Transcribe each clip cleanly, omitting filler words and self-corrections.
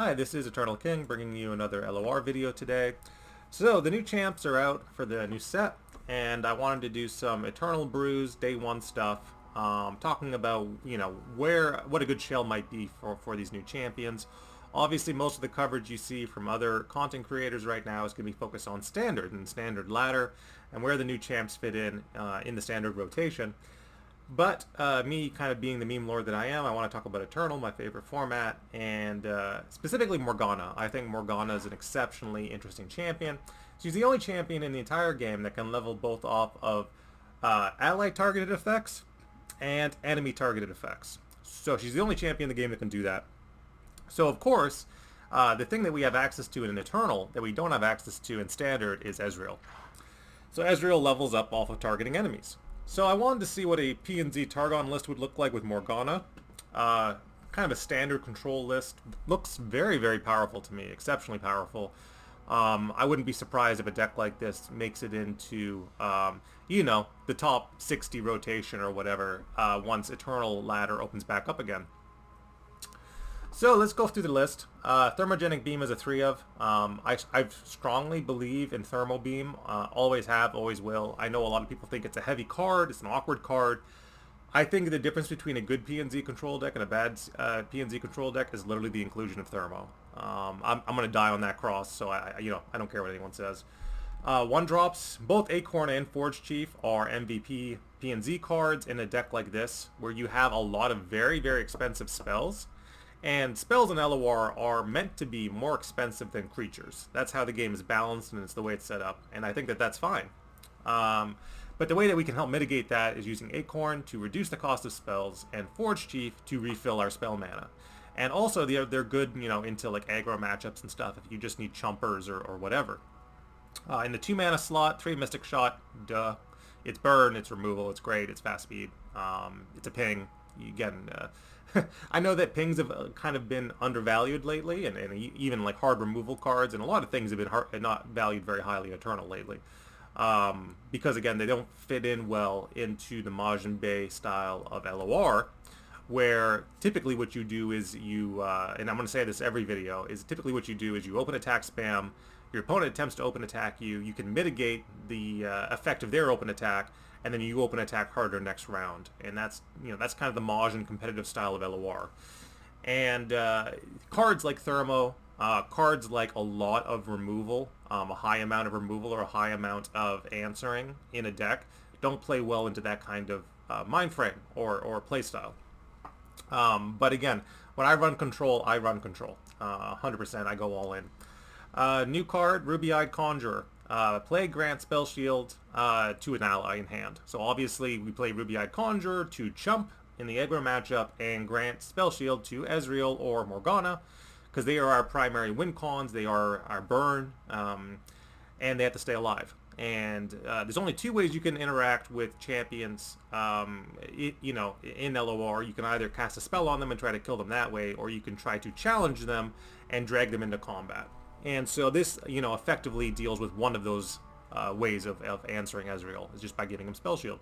Hi, this is Eternal King bringing you another LOR video today. So the new champs are out for the new set, and I wanted to do some Eternal Brews Day 1 stuff, talking about, what a good shell might be for these new champions. Obviously, most of the coverage you see from other content creators right now is going to be focused on Standard and Standard ladder, and where the new champs fit in the Standard rotation. But me kind of being the meme lord that I am, I want to talk about Eternal, my favorite format, and specifically Morgana. I think Morgana is an exceptionally interesting champion. She's the only champion in the entire game that can level both off of ally targeted effects and enemy targeted effects. So she's the only champion in the game that can do that. So of course, the thing that we have access to in Eternal that we don't have access to in Standard is Ezreal. So Ezreal levels up off of targeting enemies. So I wanted to see what a P&Z Targon list would look like with Morgana. Kind of a standard control list. Looks very, very powerful to me. Exceptionally powerful. I wouldn't be surprised if a deck like this makes it into, the top 60 rotation or whatever once Eternal Ladder opens back up again. So let's go through the list. Thermogenic Beam is a 3 of. I strongly believe in Thermal Beam. Always have, always will. I know a lot of people think it's a heavy card, it's an awkward card. I think the difference between a good PNZ control deck and a bad PNZ control deck is literally the inclusion of Thermo. I'm going to die on that cross, so I don't care what anyone says. 1-drops, both Acorn and Forge Chief are MVP PNZ cards in a deck like this, where you have a lot of very, very expensive spells. And spells in LOR are meant to be more expensive than creatures. That's how the game is balanced, and it's the way it's set up. And I think that that's fine. But the way that we can help mitigate that is using Acorn to reduce the cost of spells, and Forge Chief to refill our spell mana. And also, they're good, into like aggro matchups and stuff if you just need chumpers or whatever. In the 2-mana slot, 3 Mystic Shot, duh. It's burn, it's removal, it's great, it's fast speed, it's a ping. I know that pings have kind of been undervalued lately, and even like hard removal cards and a lot of things have been not valued very highly Eternal lately. Because again, they don't fit in well into the Majin Bay style of LOR, where typically what you do is you, and I'm going to say this every video, is typically what you do is you open attack spam, your opponent attempts to open attack you, you can mitigate the effect of their open attack, and then you open attack harder next round. And that's kind of the Majin competitive style of LOR. And cards like Thermo, cards like a lot of removal, a high amount of removal or a high amount of answering in a deck, don't play well into that kind of mind frame or play style. But again, when I run control, 100%, I go all in. New card, Ruby-Eyed Conjurer. Play grant spell shield to an ally in hand. So obviously we play Ruby-Eyed Conjurer to chump in the aggro matchup and grant spell shield to Ezreal or Morgana, because they are our primary win cons, they are our burn, and they have to stay alive. And there's only 2 ways you can interact with champions, in LOR. You can either cast a spell on them and try to kill them that way, or you can try to challenge them and drag them into combat. And so this, effectively deals with one of those ways of answering Ezreal, is just by giving him Spell Shield.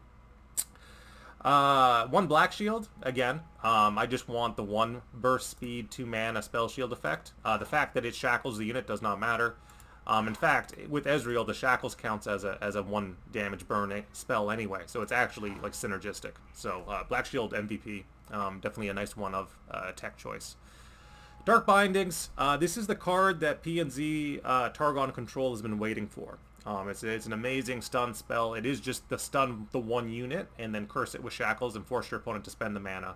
1 Black Shield, again, I just want the 1 burst speed 2-mana Spell Shield effect. The fact that it shackles the unit does not matter. In fact, with Ezreal, the shackles counts as a 1 damage burn spell anyway, so it's actually like synergistic. So Black Shield MVP, definitely a nice one of tech choice. Dark Bindings, this is the card that P&Z Targon Control has been waiting for. It's an amazing stun spell. It is just the stun the 1 unit and then curse it with shackles and force your opponent to spend the mana.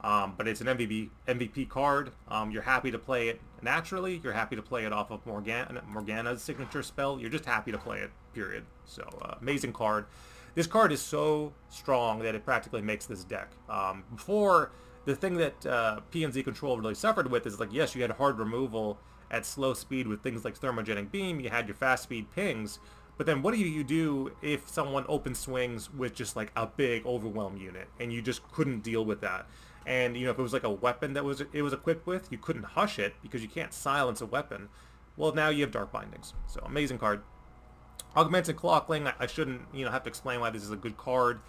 But it's an MVP card. You're happy to play it naturally. You're happy to play it off of Morgana's signature spell. You're just happy to play it, period. So amazing card. This card is so strong that it practically makes this deck. Before, the thing that P&Z Control really suffered with is, like, yes, you had hard removal at slow speed with things like Thermogenic Beam, you had your fast speed pings, but then what do you do if someone open swings with just like a big overwhelm unit and you just couldn't deal with that? And if it was like a weapon that it was equipped with, you couldn't hush it because you can't silence a weapon. Well, now you have Dark Bindings. So amazing card. Augmented Clockling, I shouldn't have to explain why this is a good card.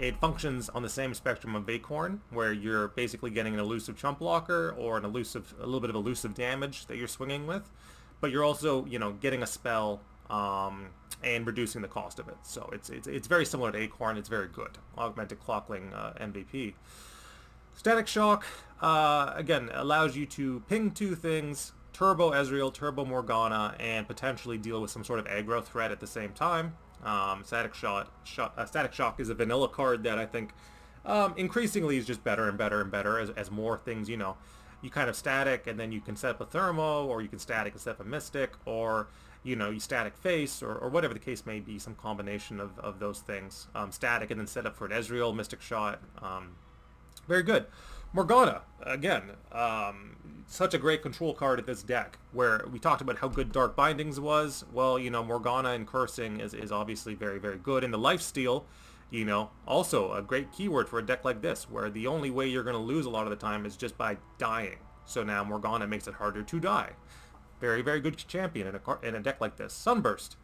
it functions on the same spectrum of Acorn, where you're basically getting an elusive chump blocker or a little bit of elusive damage that you're swinging with, but you're also, you know, getting a spell and reducing the cost of it. So it's very similar to Acorn. It's very good. Augmented Clockling MVP. Static Shock, again, allows you to ping two things, Turbo Ezreal, Turbo Morgana, and potentially deal with some sort of aggro threat at the same time. Static Shock is a vanilla card that I think increasingly is just better and better and better as more things, you know, you kind of static and then you can set up a Thermo, or you can static and set up a Mystic, or, you know, you static face, or whatever the case may be, some combination of those things. Static and then set up for an Ezreal, Mystic Shot. Very good. Morgana, again, such a great control card at this deck, where we talked about how good Dark Bindings was. Well, you know, Morgana and Cursing is obviously very, very good. And the Lifesteal, you know, also a great keyword for a deck like this, where the only way you're going to lose a lot of the time is just by dying. So now Morgana makes it harder to die. Very, very good champion in a deck like this. Sunburst.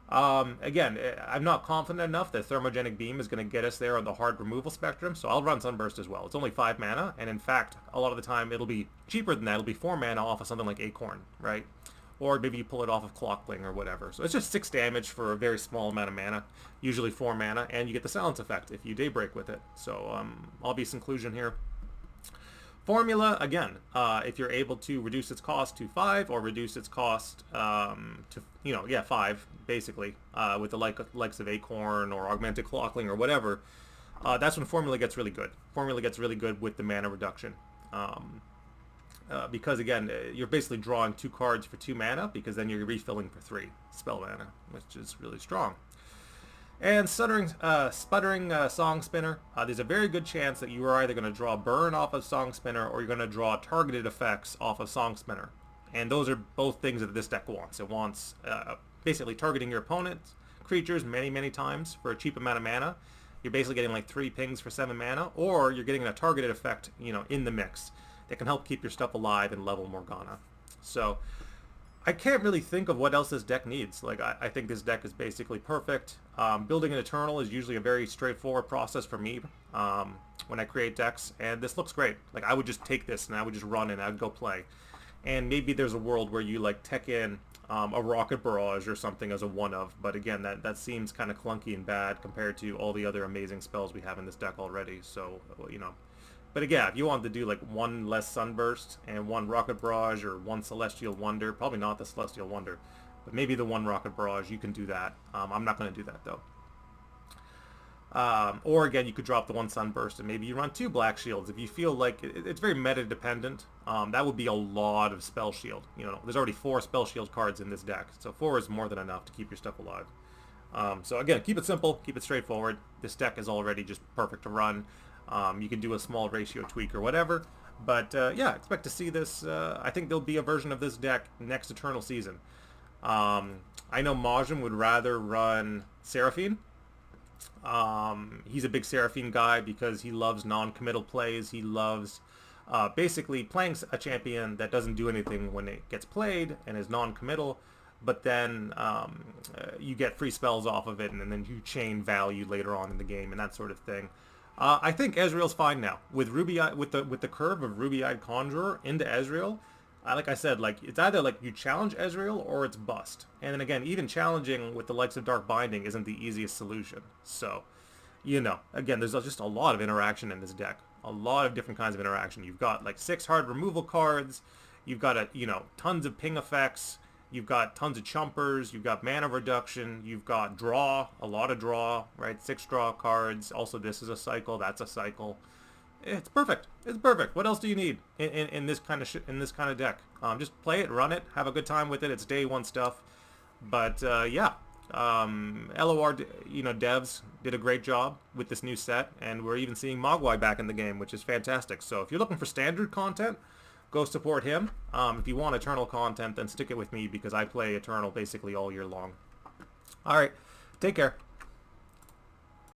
Again, I'm not confident enough that Thermogenic Beam is going to get us there on the hard removal spectrum, so I'll run Sunburst as well. It's only 5 mana, and in fact, a lot of the time it'll be cheaper than that. It'll be 4 mana off of something like Acorn, right? Or maybe you pull it off of Clockling or whatever. So it's just 6 damage for a very small amount of mana, usually 4 mana, and you get the silence effect if you Daybreak with it. So obvious inclusion here. Formula, again, if you're able to reduce its cost to 5 or reduce its cost to, you know, yeah, 5, basically, with the likes of Acorn or Augmented Clockling or whatever, that's when Formula gets really good. Formula gets really good with the mana reduction. Because, again, you're basically drawing 2 cards for 2 mana, because then you're refilling for 3 spell mana, which is really strong. And Sputtering Song Spinner, there's a very good chance that you are either going to draw Burn off of Song Spinner, or you're going to draw targeted effects off of Song Spinner. And those are both things that this deck wants. It wants basically targeting your opponent's creatures many, many times for a cheap amount of mana. You're basically getting like 3 pings for 7 mana, or you're getting a targeted effect, you know, in the mix that can help keep your stuff alive and level Morgana. So I can't really think of what else this deck needs. Like, I think this deck is basically perfect. Building an Eternal is usually a very straightforward process for me when I create decks, and this looks great. Like, I would just take this and I would just run it and I would go play. And maybe there's a world where you like tech in a Rocket Barrage or something as a one-of, but again, that seems kind of clunky and bad compared to all the other amazing spells we have in this deck already. So, you know. But again, if you wanted to do like 1 less Sunburst and 1 Rocket Barrage or 1 Celestial Wonder, probably not the Celestial Wonder, but maybe the 1 Rocket Barrage, you can do that. I'm not going to do that though. Or again, you could drop the 1 Sunburst and maybe you run 2 Black Shields. If you feel like it's very meta dependent, that would be a lot of Spell Shield. You know, there's already 4 Spell Shield cards in this deck, so 4 is more than enough to keep your stuff alive. So again, keep it simple, keep it straightforward. This deck is already just perfect to run. You can do a small ratio tweak or whatever, but yeah, expect to see this. I think there'll be a version of this deck next Eternal Season. I know Majin would rather run Seraphine. He's a big Seraphine guy because he loves non-committal plays. He loves basically playing a champion that doesn't do anything when it gets played and is non-committal, but then you get free spells off of it, and then you chain value later on in the game and that sort of thing. I think Ezreal's fine now with the curve of Ruby-Eyed Conjurer into Ezreal. Like I said, like it's either like you challenge Ezreal or it's bust. And then again, even challenging with the likes of Dark Binding isn't the easiest solution. So, you know, again, there's just a lot of interaction in this deck. A lot of different kinds of interaction. You've got like 6 hard removal cards. You've got tons of ping effects. You've got tons of chumpers, you've got mana reduction, you've got draw, a lot of draw, right? 6 draw cards. Also, this is a cycle, that's a cycle. It's perfect. It's perfect. What else do you need in this kind of deck? Just play it, run it, have a good time with it. It's day 1 stuff. But yeah, LOR, devs did a great job with this new set, and we're even seeing Mogwai back in the game, which is fantastic. So if you're looking for standard content, go support him. If you want Eternal content, then stick it with me because I play Eternal basically all year long. All right, take care.